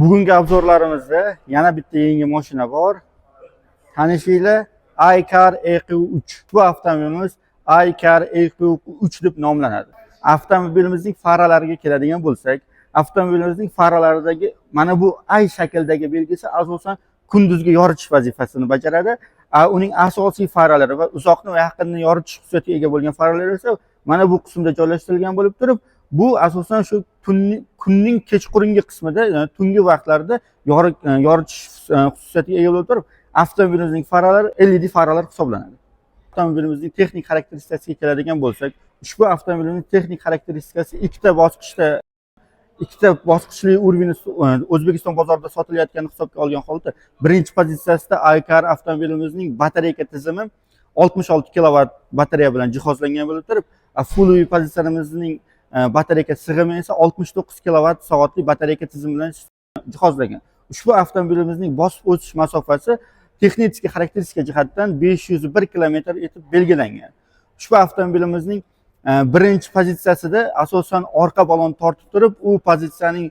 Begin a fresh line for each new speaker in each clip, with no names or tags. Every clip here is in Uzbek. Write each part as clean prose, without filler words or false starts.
Bugungi obzorlarimizda yana bitta yangi mashina bor. Tanishinglar, iCar EQ3. Bu avtomobilimiz iCar EQ3 deb nomlanadi. Avtomobilimizning faralariga keladigan bo'lsak, avtomobilimizning faralaridagi mana bu ay shakldagi belgisi asosan kunduzgi yoritish vazifasini bajaradi. Uning asosiy faralari va uzoqni va yaqinni yoritish xususiyatiga ega bo'lgan faralar esa mana bu qismda joylashtirilgan bo'lib turib, bu asosan shu kunning kechqurungi qismida, ya'ni tungi vaqtlarda yoritish xususiyatiga ega bo'lib turib, avtomobilimizning faralari LED faralar hisoblanadi. Avtomobilimizning texnik xarakteristikasiga keladigan bo'lsak, ushbu avtomobilimizning texnik xarakteristikasi ikkita bosqichli urovni O'zbekiston bozorida sotilayotganini hisobga olgan holda, birinchi pozitsiyasida iCar avtomobilimizning batareyka tizimi 66 kilovat batareya bilan jihozlangan bo'lib turib, full pozitsiyamizning batareyka sig'imi esa 69 kilovat soatli batareyka tizimi bilan jihozlangan. Ushbu avtomobilimizning bosib o'tish masofasi texnik xarakteristika jihatdan 501 kilometr etib belgilangan. Ushbu avtomobilimizning birinchi pozitsiyasida asosan orqa balon tortib turib, u pozitsiyaning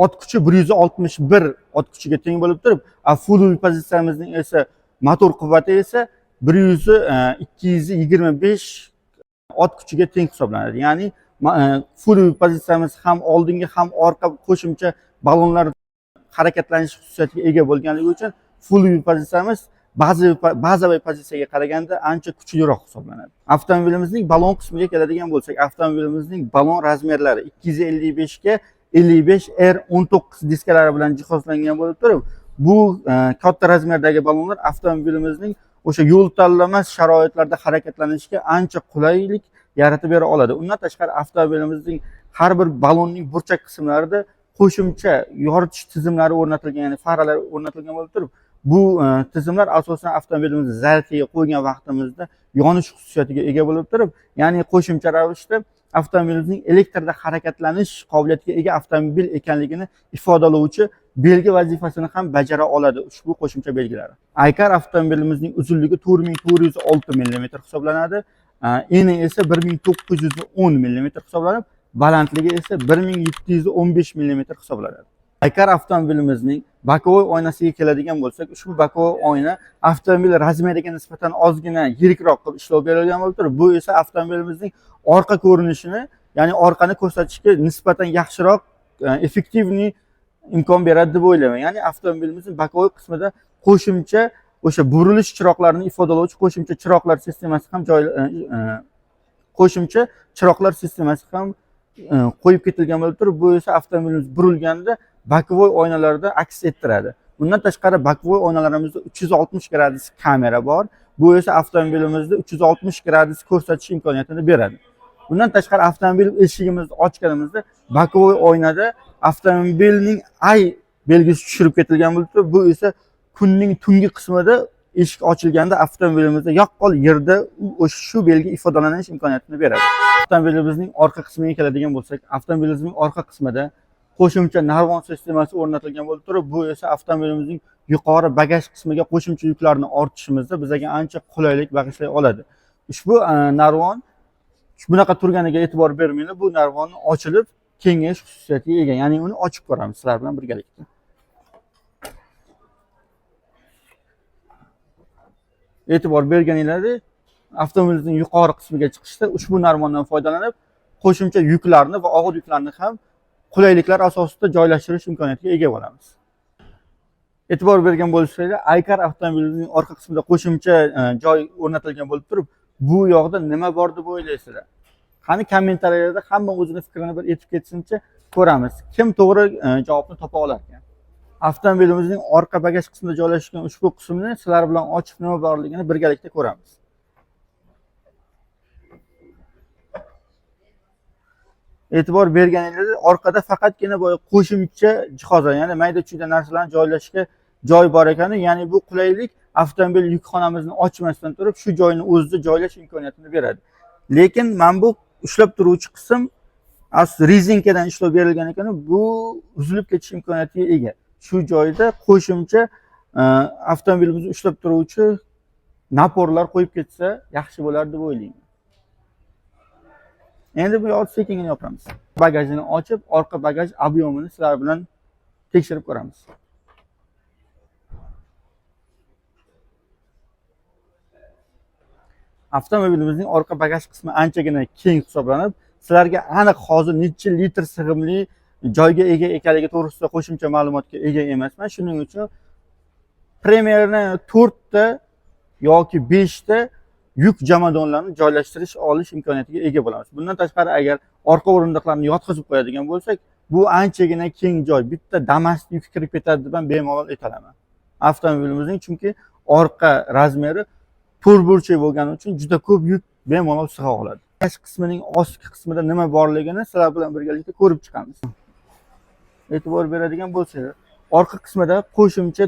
ot kuchi 161 ot kuchiga teng bo'lib turib, full pozitsiyamizning esa motor quvvati esa 225 ot kuchiga teng hisoblanadi. Ya'ni full pozitsiyamiz ham oldingi ham orqa qo'shimcha balonlar harakatlanish xususiyatiga ega bo'lganligi uchun full pozitsiyamiz bazaviy pozitsiyaga qaraganda ancha kuchliroq hisoblanadi. Avtomobilimizning balon qismiga keladigan bo'lsak, avtomobilimizning balon razmerlari 255 ga 55 R19 diskalari bilan jihozlangan bo'lib turib, bu katta razmerdagi balonlar avtomobilimizning o'sha yo'l tanlamas sharoitlarda harakatlanishga ancha qulaylik yaratib bera oladi. Undan tashqari avtomobilimizning har bir balonning burchak qismlarida qo'shimcha yoritish tizimlari o'rnatilgan, ya'ni faralar o'rnatilgan bo'lib turib, bu tizimlar asosan avtomobilimizni zaryadga qo'ygan vaqtimizda yonish xususiyatiga ega bo'lib turib, ya'ni qo'shimcha ravishda avtomobilimizning elektrda harakatlanish qobiliyatiga ega avtomobil ekanligini ifodalovchi belgi vazifasini ham bajara oladi ushbu qo'shimcha belgilar. iCar avtomobilimizning uzunligi 4406 mm hisoblanadi, eni esa 1910 mm hisoblanib, balandligi esa 1715 mm hisoblanadi. iCar avtomobilimizning bokovoy oynasiga keladigan bo'lsak, ushbu bokovoy oyna avtomobil razmeriga nisbatan ozgina yirikroq qilib ishlov berilgan bo'lib turib, bu esa avtomobilimizning orqa ko'rinishini, ya'ni orqani ko'rsatishga nisbatan yaxshiroq effektivni imkon beradi deb o'ylayman. Ya'ni avtomobilimizning bokovoy qismida qo'shimcha o'sha burilish chiroqlarini ifodalovchi qo'shimcha chiroqlar sistemasi ham qo'yib ketilgan bo'lib turib, bu esa avtomobilimiz burilganda bokovoy oynalarda aks ettiradi. Bundan tashqari bokovoy oynalarimizda 360 gradus kamera bor. Bu esa avtomobilimizda 360 gradus ko'rsatish imkoniyatini beradi. Bundan tashqari avtomobil eshigimizni ochganimizda bokovoy oynada avtomobilning ay belgisi tushirib ketilgan bo'lib turib, bu esa kunning tungi qismida eshik ochilganda avtomobilimizda yaqqol yerda o'sha shu belgi ifodalanish imkoniyatini beradi. Avtomobilimizning orqa qismiga keladigan bo'lsak, avtomobilimizning orqa qismida qo'shimcha narvon sistemasi o'rnatilgan bo'lib turib, bu esa avtomobilimizning yuqori bagaj qismiga qo'shimcha yuklarni ortishimizda bizga ancha qulaylik bag'ishlay oladi. Ushbu narvon bunaqa turganiga e'tibor bermanglar, bu narvonni ochilib kengayish xususiyatiga ega. Ya'ni uni ochib ko'ramiz sizlar bilan birgalikda. E'tibor berganinglarda avtomobilimizning yuqori qismiga chiqishda ushbu narvondan foydalanib qo'shimcha yuklarni va og'ir yuklarni ham qulayliklar asosida joylashtirish imkoniyatiga ega bo'lamiz. E'tibor bergan bo'lsanglar, iCar avtomobilimizning orqa qismida qo'shimcha joy o'rnatilgan bo'lib turib, bu yoqda nima bor deb o'ylaysizlar? Qani kommentariylarda hamma o'zini fikrini bir aytib ketsincha ko'ramiz. Kim to'g'ri javobni topa olar ekan? Avtomobilimizning orqa bagaj qismida joylashgan ushbu qismni sizlar bilan ochib nima borligini birgalikda ko'ramiz. E'tibor berganingizda orqada faqatgina boya qo'shimcha jihozlar, ya'ni mayda-chuyda narsalarni joylashga joy bor ekani, ya'ni bu qulaylik avtomobil yukxonamizni ochmasdan turib shu joyni o'zida joylash imkoniyatini beradi. Lekin mana bu ushlab turuvchi qism rezinkadan ishlov berilgan ekan, bu uzilib ketish imkoniyatiga ega. Shu joyda qo'shimcha avtomobilimizni ushlab turuvchi naporlar qo'yib ketsa yaxshi bo'lar deb o'ylayman. Endi bu yo'l sekingina yopamiz. Bagajini ochib, orqa bagaj ob'yomini sizlar bilan tekshirib ko'ramiz. Avtomobilimizning orqa bagaj qismi anchagina keng hisoblanib, sizlarga aniq hozir necha litr sig'imli joyga ega ekanligi to'g'risida qo'shimcha ma'lumotga ega emasman. Shuning uchun primerni 4 ta yoki 5 ta yuk jomadonlarni joylashtirish olish imkoniyatiga ega bo'lamiz. Bundan tashqari agar orqa o'rindiqlarni yotqizib qo'yadigan bo'lsak, bu anchagina keng joy. Bitta Damas'ni yuk kirib ketadi deb ham bemalol aytalaman. Avtomobilimizning chunki orqa razmeri to'rtburchak bo'lgani uchun juda ko'p yuk bemalol sig'a oladi. Bagaj qismining ostki qismida nima borligini sizlar bilan birgalikda ko'rib chiqamiz. E'tibor beradigan bo'lsangiz, orqa qismida qo'shimcha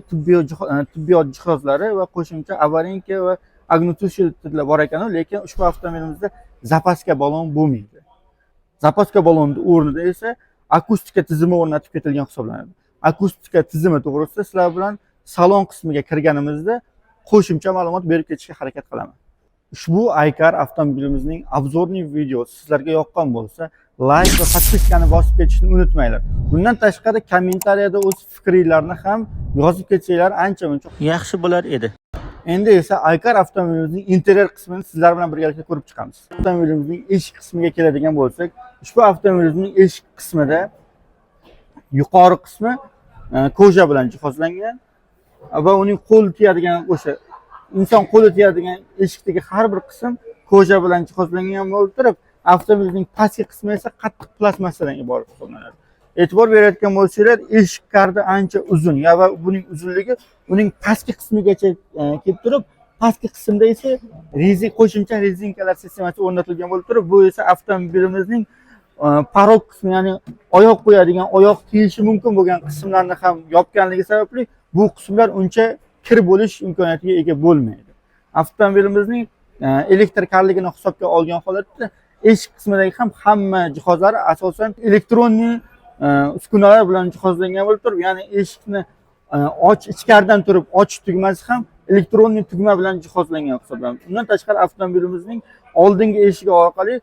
tibbiyot jihozlari va qo'shimcha avarinka va огнетушителlar bor ekan, lekin ushbu avtomobilimizda zapaska balon bo'lmaydi. Zapaska balonning o'rnida esa akustika tizimi o'rnatib ketilgan hisoblanadi. Akustika tizimi to'g'risida sizlar bilan salon qismiga kirganimizda qo'shimcha ma'lumot berib ketishga harakat qilaman. Ushbu Aykar avtomobilimizning obzorniy videosi sizlarga yoqqan bo'lsa, like va podpiskani bosib ketishni unutmanglar. Bundan tashqari kommentariyada o'z fikringizni ham yozib ketsanglar ancha-muncha yaxshi bo'lar edi. Endi esa Aykar avtomobilimizning interior qismini sizlar bilan birgalikda ko'rib chiqamiz. Avtomobilimizning eshik qismiga keladigan bo'lsak, ushbu avtomobilimizning eshik qismida yuqori qismi koja bilan jihozlangan va uning qo'l tiyadigan o'sha inson qo'li tiyadigan eshikdagi har bir qism koja bilan jihozlangan bo'lib turib, avtomobilning pastki qismi esa qattiq plastmassadan iborat hisoblanadi. E'tibor berayotgan bo'lsanglar, eshik kardi ancha uzun va buning uzunligi uning pastki qismigacha kelib turib, pastki qismda esa qo'shimcha rezinkalar sistemasi o'rnatilgan bo'lib turib, bu esa avtomobilimizning parok qismi, ya'ni oyoq qo'yadigan, oyoq kiyishi mumkin bo'lgan qismlarni ham yopganligi sababli bu qismlar uncha kir bo'lish imkoniyatiga ega bo'lmaydi. Avtomobilimizning elektr karligini hisobga olgan holatda eshik qismidagi ham hamma jihozlari asosan elektronniy uskunalar bilan jihozlangan bo'lib turib, ya'ni eshikni ichkaridan turib ochish tugmasi ham elektronniy tugma bilan jihozlangan hisoblanadi. Undan tashqari avtomobilimizning oldingi eshigi orqali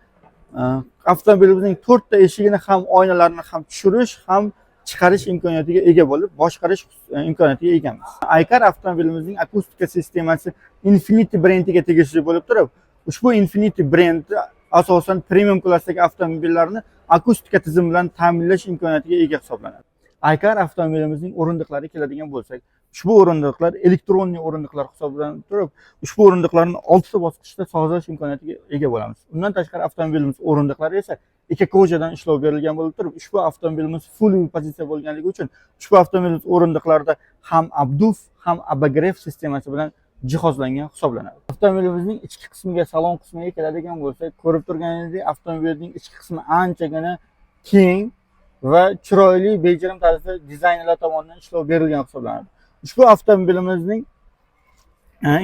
avtomobilimizning 4 ta eshigini ham oynalarini ham tushirish ham chiqarish imkoniyatiga ega bo'lib, boshqarish imkoniyatiga egamiz. Aykar avtomobilimizning akustika sistemasi Infinity brendiga tegishli bo'lib turib, ushbu Infinity brendi asosan premium klassdagi avtomobillarni akustika tizimi bilan ta'minlash imkoniyatiga ega hisoblanadi. Aykar avtomobilimizning o'rindiqlariga keladigan bo'lsak, ushbu o'rindiqlar elektronniy o'rindiqlar hisoblanib turib, ushbu o'rindiqlarni 6 ta bosqichda sozlash imkoniyatiga ega bo'lamiz. Undan tashqari avtomobilimiz o'rindiqlari esa ikki kojadan ishlov berilgan bo'lib turib, ushbu avtomobilimiz full pozitsiya bo'lganligi uchun ushbu avtomobilimiz o'rindiqlarida ham abduf, ham abagrev sistemasi bilan jihozlangan hisoblanadi. Avtomobilimizning ichki qismiga, salon qismiga keladigan bo'lsak, ko'rib turganingizdek, avtomobilning ichki qismi anchagina keng va chiroyli bejirim tarzda dizaynerlar tomonidan ishlov berilgan hisoblanadi. Ushbu avtomobilimizning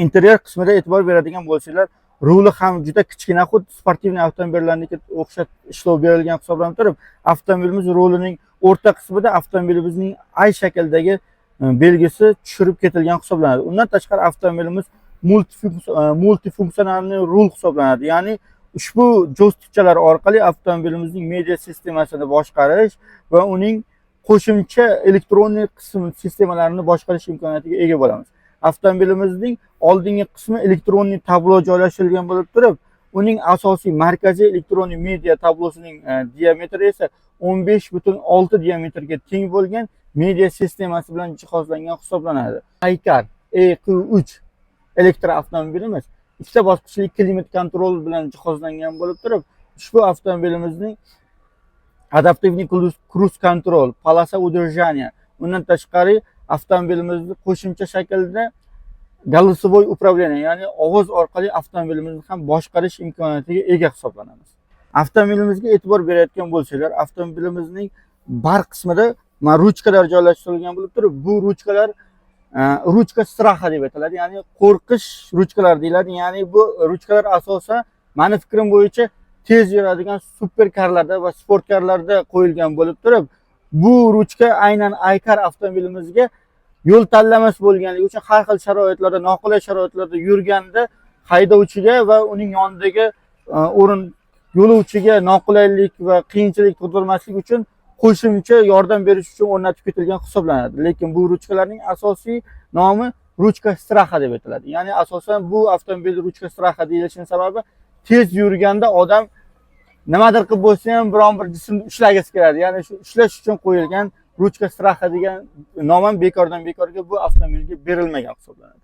interior qismida e'tibor beradigan bo'lsanglar, ruli ham juda kichkina, xuddi sportivniy avtomobillarniki o'xshat ishlov berilgan hisoblanib turib, avtomobilimiz rulining o'rta qismida avtomobilimizning ay shakldagi belgisi tushirib ketilgan hisoblanadi. Undan tashqari avtomobilimiz multifunktsional rul hisoblanadi. Ya'ni ushbu jo'stikchalar orqali avtomobilimizning media sistemasini boshqarish va uning qo'shimcha elektronniy qism sistemalarini boshqarish imkoniyatiga ega bo'lamiz. Avtomobilimizning oldingi qismi elektronniy tablo joylashtirilgan bo'lib turib, uning asosiy markaziy elektronniy media tablosining diametri esa 15,6 diametrga teng bo'lgan media sistemasi bilan jihozlangan hisoblanadi. Aykar EQ3 elektr avtomobilimiz ikkita bosqichli klimat kontrol bilan jihozlangan bo'lib turib, ushbu avtomobilimizning adaptivniy cruise control, polasa удержания, undan tashqari avtomobilimizni qo'shimcha shaklda голосовой управление, ya'ni ovoz orqali avtomobilimizni ham boshqarish imkoniyatiga ega hisoblanamiz. Avtomobilimizga e'tibor berayotgan bo'lsanglar, avtomobilimizning bar qismida ruchkalar joylashtirilgan bo'lib turib, bu ruchkalar ruchka straha deb aytiladi, ya'ni qo'rqish ruchkalar deyiladi. Ya'ni bu ruchkalar asosan meni fikrim bo'yicha tez yuradigan superkarlarda va sportkarlarda qo'yilgan bo'lib turib, bu ruchka aynan Aykar avtomobilimizga yo'l tanlamas bo'lganligi uchun har xil sharoitlarda, noqulay sharoitlarda yurganda haydovchiga va uning yonidagi yo'lovchiga noqulaylik va qiyinchilik tug'dirmaslik uchun qo'shimcha yordam berish uchun o'rnatib ketilgan hisoblanadi. Lekin bu ruchkalarning asosiy nomi ruchka straxa deb aytiladi. Ya'ni asosan bu avtomobil ruchka straxa deyilishining sababi tez yurganda odam nimadir qilib bo'lsa ham biron bir jismni ushlagisi keladi. Ya'ni shu ushlash uchun qo'yilgan ruchka straxa degan nom ham bekordan bekorga bu avtomobilga berilmagan hisoblanadi.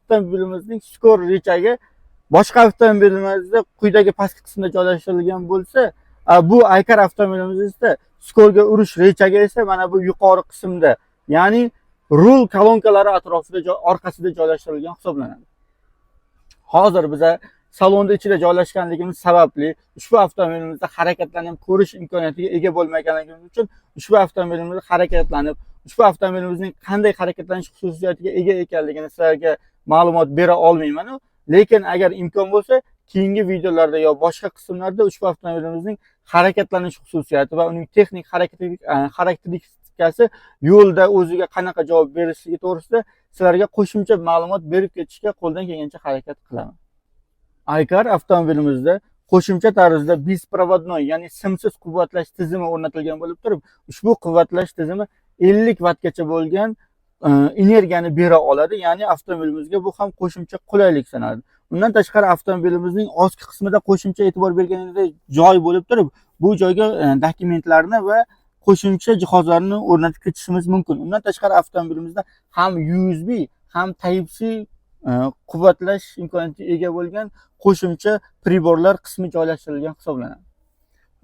Avtomobilimizning skor rechagi boshqa avtomobilimizda quyidagi pastki qismda joylashtirilgan bo'lsa, bu Aykar avtomobilimizda skorga urish rechagi esa mana bu yuqori qismda, ya'ni rul kolonkalari atrofida orqasida joylashtirilgan hisoblanadi. Hozir biza salonda ichida joylashganligimiz sababli ushbu avtomobilimizda harakatlanib ko'rish imkoniyatiga ega bo'lmaganligimiz uchun ushbu avtomobilimizni harakatlanib, ushbu avtomobilimizning qanday harakatlanish xususiyatiga ega ekanligini sizlarga ma'lumot bera olmayman. Lekin agar imkon bo'lsa, keyingi videolarda yo boshqa qismlarda ushbu avtomobilimizning harakatlanish xususiyati va uning texnik xarakteristikasi yo'lda o'ziga qanaqa javob berishligi to'g'risida sizlarga qo'shimcha ma'lumot berib ketishga qo'ldan kelgancha harakat qilaman. Aykar avtomobilimizda qo'shimcha tarzda bespроводной, ya'ni simsiz quvvatlash tizimi o'rnatilgan bo'lib turib, ushbu quvvatlash tizimi 50 vattgacha bo'lgan energiyani bera oladi. Ya'ni avtomobilimizga bu ham qo'shimcha qulaylik sanaladi. Undan tashqari avtomobilimizning ostki qismida qo'shimcha e'tibor berganingizda joy bo'lib turib, bu joyga dokumentlarni va qo'shimcha jihozlarni o'rnatib ketishimiz mumkin. Undan tashqari avtomobilimizda ham USB ham Type-C quvvatlash imkoniyatiga ega bo'lgan qo'shimcha priborlar qismi joylashtirilgan hisoblanadi.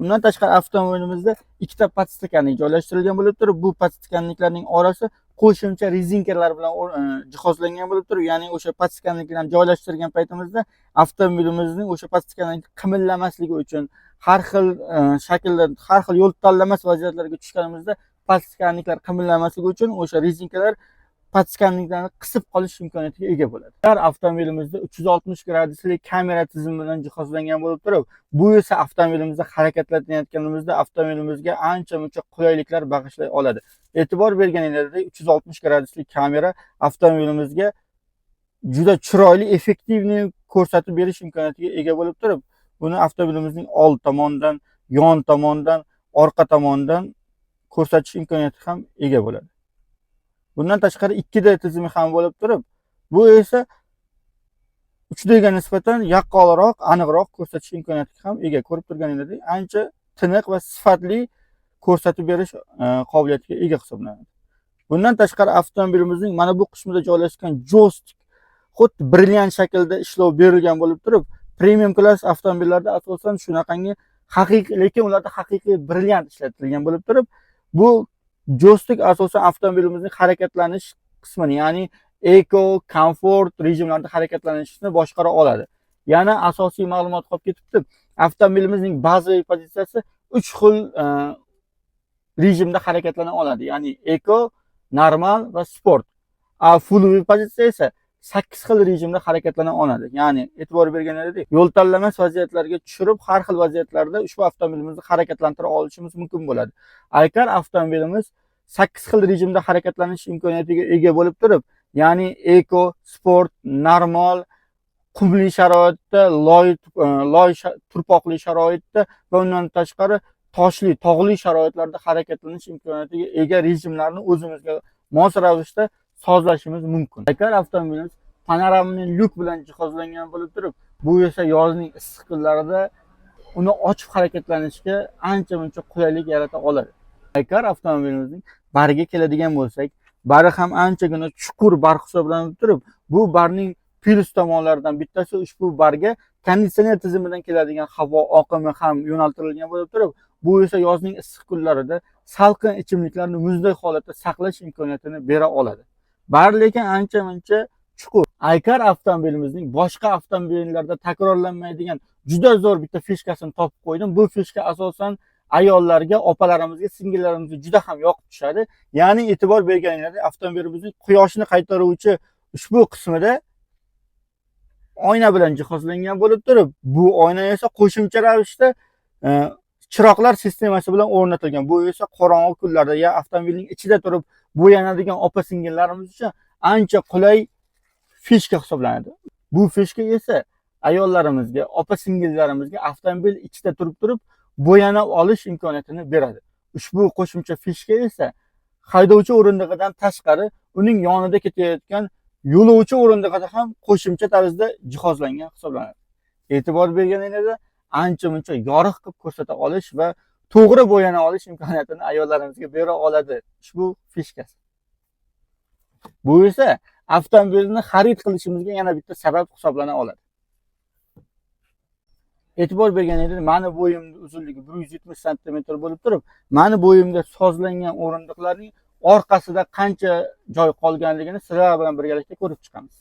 Undan tashqari avtomobilimizda ikkita podstakanlik joylashtirilgan bo'lib turib, bu podstakanliklarning orasi qo'shimcha rezinkalar bilan jihozlangan bo'lib turib, ya'ni o'sha podstakanliklarni joylashtirgan paytimizda avtomobilimizning o'sha podstakanlik qimillamasligi uchun har xil shaklda, har xil yo'l tanlamas vaziyatlarga tushganimizda podstakanliklar qimillamasligi uchun o'sha rezinkalar podstakanliklarni qisib qolish imkoniyatiga ega bo'ladi. Agar avtomobilimizda 360 gradusli kamera tizimi bilan jihozlangan bo'lib turib, bu esa avtomobilimizda harakatlanayotganimizda avtomobilimizga ancha-muncha qulayliklar bag'ishlay oladi. E'tibor berganinglardek 360 gradusli kamera avtomobilimizga juda chiroyli, effektivni ko'rsatib berish imkoniyatiga ega bo'lib turib, buni avtomobilimizning old tomonidan, yon tomonidan, orqa tomonidan ko'rsatish imkoniyati ham ega bo'ladi. Bundan tashqari 2D tizimi ham bo'lib turib, bu esa 3D ga nisbatan yaqqolroq, aniqroq ko'rsatish imkoniyatiga ham ega. Ko'rib turganingizdek, ancha tiniq va sifatli ko'rsatib berish qobiliyatiga ega hisoblanadi. Bundan tashqari avtomobilimizning mana bu qismida joylashgan joystick xuddi brilliant shaklda ishlov berilgan bo'lib turib, premium klass avtomobillarda asosan shunaqangi haqiqiy, lekin ularda haqiqiy brilliant ishlatilgan bo'lib turib, bu joystick asosan avtomobilimizning harakatlanish qismini, ya'ni eco, komfort rejimlarda harakatlanishni boshqara oladi. Yana asosiy ma'lumot qolib ketibdi. Avtomobilimizning bazaviy pozitsiyasi 3 xil rejimda harakatlana oladi. Ya'ni eco, normal va sport. Full pozitsiya esa 8 xil rejimda harakatlana oladi. Ya'ni e'tibor berganingizda yo'l tanlamas vaziyatlarga tushirib, har xil vaziyatlarda ushbu avtomobilimizni harakatlantira olishimiz mumkin bo'ladi. Aykar avtomobilimiz 8 xil rejimda harakatlanish imkoniyatiga ega bo'lib turib, ya'ni eco, sport, normal, qumli sharoitda, loy turpoqli sharoitda va undan tashqari toshli, tog'li sharoitlarda harakatlanish imkoniyatiga ega rejimlarni o'zimizga mos ravishda sozlashimiz mumkin. Aykar avtomobilimiz panoramli lyuk bilan jihozlangan bo'lib turib, bu esa yozning issiq kunlarida uni ochib harakatlanishga ancha-muncha qulaylik yarata oladi. Aykar avtomobilimizning bariga keladigan bo'lsak, bari ham anchagina chuqur bar hisoblanib turib, bu barning plus tomonlaridan bittasi ushbu barga konditsioner tizimidan keladigan havo oqimi ham yo'naltirilgan bo'lib turib, bu esa yozning issiq kunlarida salqin ichimliklarni muzday holatda saqlash imkoniyatini bera oladi. Bari lekin ancha-muncha chuqur. Aykar avtomobilimizning boshqa avtomobillarda takrorlanmaydigan juda zo'r bitta fishkasini topib qo'ydim. Bu fishka asosan ayollarga, opalarimizga, singillarimizga juda ham yoqib tushadi. Ya'ni e'tibor berganingizda avtomobilimizning quyoshni qaytaruvchi ushbu qismida oyna bilan jihozlangan bo'lib turib, bu oyna esa qo'shimcha ravishda chiroqlar sistemasi bilan o'rnatilgan. Bu esa qorong'u kunlarda ya avtomobilning ichida turib bo'yanadigan opa-singillarimiz uchun ancha qulay fishka hisoblanadi. Bu fishka esa ayollarimizga, opa-singillarimizga avtomobil ichida turib bo'yanib olish imkoniyatini beradi. Ushbu qo'shimcha fishka esa haydovchi o'rindig'idan tashqari uning yonida ketayotgan yo'lovchi o'rindig'ida ham qo'shimcha tarzda jihozlangan hisoblanadi. E'tibor berganingizda ancha-muncha yorug' qilib ko'rsata olish va to'g'ri bo'yana olish imkoniyatini ayollarimizga bera oladi ushbu fishkasi. Bu esa avtomobilni xarid qilishimizga yana bitta sabab hisoblana oladi. E'tibor berganingizda mani bo'yimning uzunligi 170 sm bo'lib turib, mani bo'yimga sozlangan o'rindiqlarning orqasida qancha joy qolganligini sizlar bilan birgalikda ko'rib chiqamiz.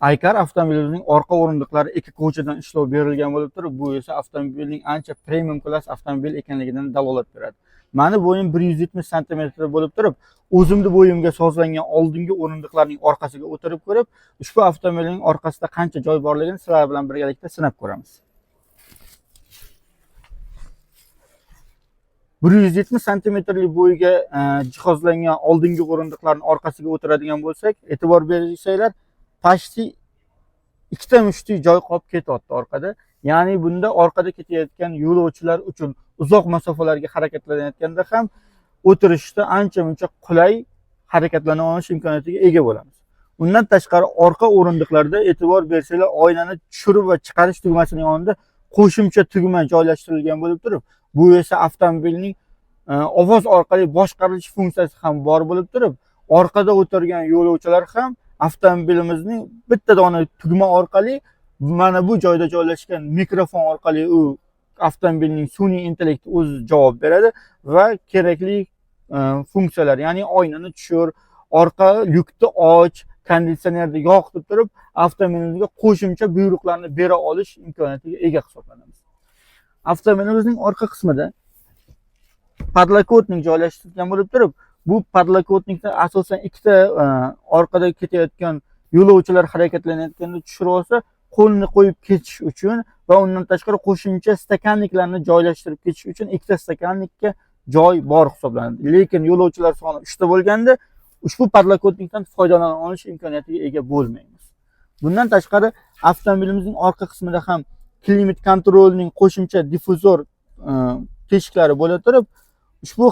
Aykar avtomobilimizning orqa o'rindiqlari ikki ko'chadan ishlov berilgan bo'lib turib, bu esa avtomobilning ancha premium klass avtomobil ekanligidan dalolat beradi. Mani bo'yim 170 sm bo'lib turib, o'zimning bo'yimga sozlangan oldingi o'rindiqlarning orqasiga o'tirib ko'rib, ushbu avtomobilning orqasida qancha joy borligini sizlar bilan birgalikda sinab ko'ramiz. 170 santimetrlik bo'yiga jihozlangan oldingi o'rindiqlarning orqasiga o'tiradigan bo'lsak, e'tibor bersanglar, pashti ikkita mushti joy qolib ketyapti orqada. Ya'ni bunda orqada ketayotgan yo'lovchilar uchun uzoq masofalarga harakatlanayotganda ham o'tirishda ancha-muncha qulay harakatlana olish imkoniyatiga ega bo'lamiz. Undan tashqari orqa o'rindiqlarda e'tibor bersanglar, oynani tushirib va chiqarish tugmasining yonida qo'shimcha tugma joylashtirilgan bo'lib turib, bu esa avtomobilning ovoz orqali boshqarilish funksiyasi ham bor bo'lib turib, orqada o'tirgan yo'lovchilar ham avtomobilimizning bitta dona tugma orqali mana bu joyda joylashgan mikrofon orqali u avtomobilning sun'iy intellekti o'zi javob beradi va kerakli funksiyalar, ya'ni oynani tushir, orqa lyukni och, konditsionerni yoqib turib, avtomobilimizga qo'shimcha buyruqlarni bera olish imkoniyatiga ega hisoblanamiz. Avtomobilimizning orqa qismida podlokotnik joylashtirilgan bo'lib turib, bu podlokotnikda asosan ikkita orqada ketayotgan yo'lovchilar harakatlanayotganda tushirib olsa, qo'lni qo'yib ketish uchun va undan tashqari qo'shimcha stakanniklarni joylashtirib ketish uchun ikkita stakannikka joy bor hisoblanadi. Lekin yo'lovchilar soni 3 ta bo'lganda ushbu podlokotnikdan foydalana olish imkoniyatiga ega bo'lmaymiz. Bundan tashqari avtomobilimizning orqa qismida ham klimat kontrolning qo'shimcha difuzor teshiklari bo'la turib, ushbu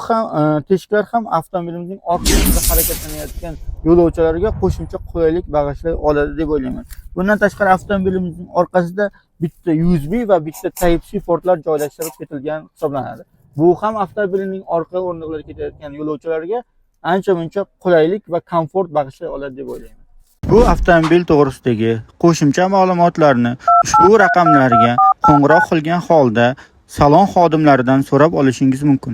teshiklar ham avtomobilimizning orqasida harakatlanayotgan yo'lovchilarga qo'shimcha qulaylik bag'ishlay oladi deb o'ylayman. Bundan tashqari avtomobilimizning orqasida bitta USB va bitta Type-C portlar joylashtirib ketilgan hisoblanadi. Bu ham avtomobilning orqa o'rindiqlariga ketayotgan yo'lovchilarga ancha-muncha qulaylik va komfort bag'ishlay oladi deb o'ylayman. Bu avtomobil to'g'risidagi qo'shimcha ma'lumotlarni ushbu raqamlarga qo'ng'iroq qilgan holda salon xodimlaridan so'rab olishingiz mumkin.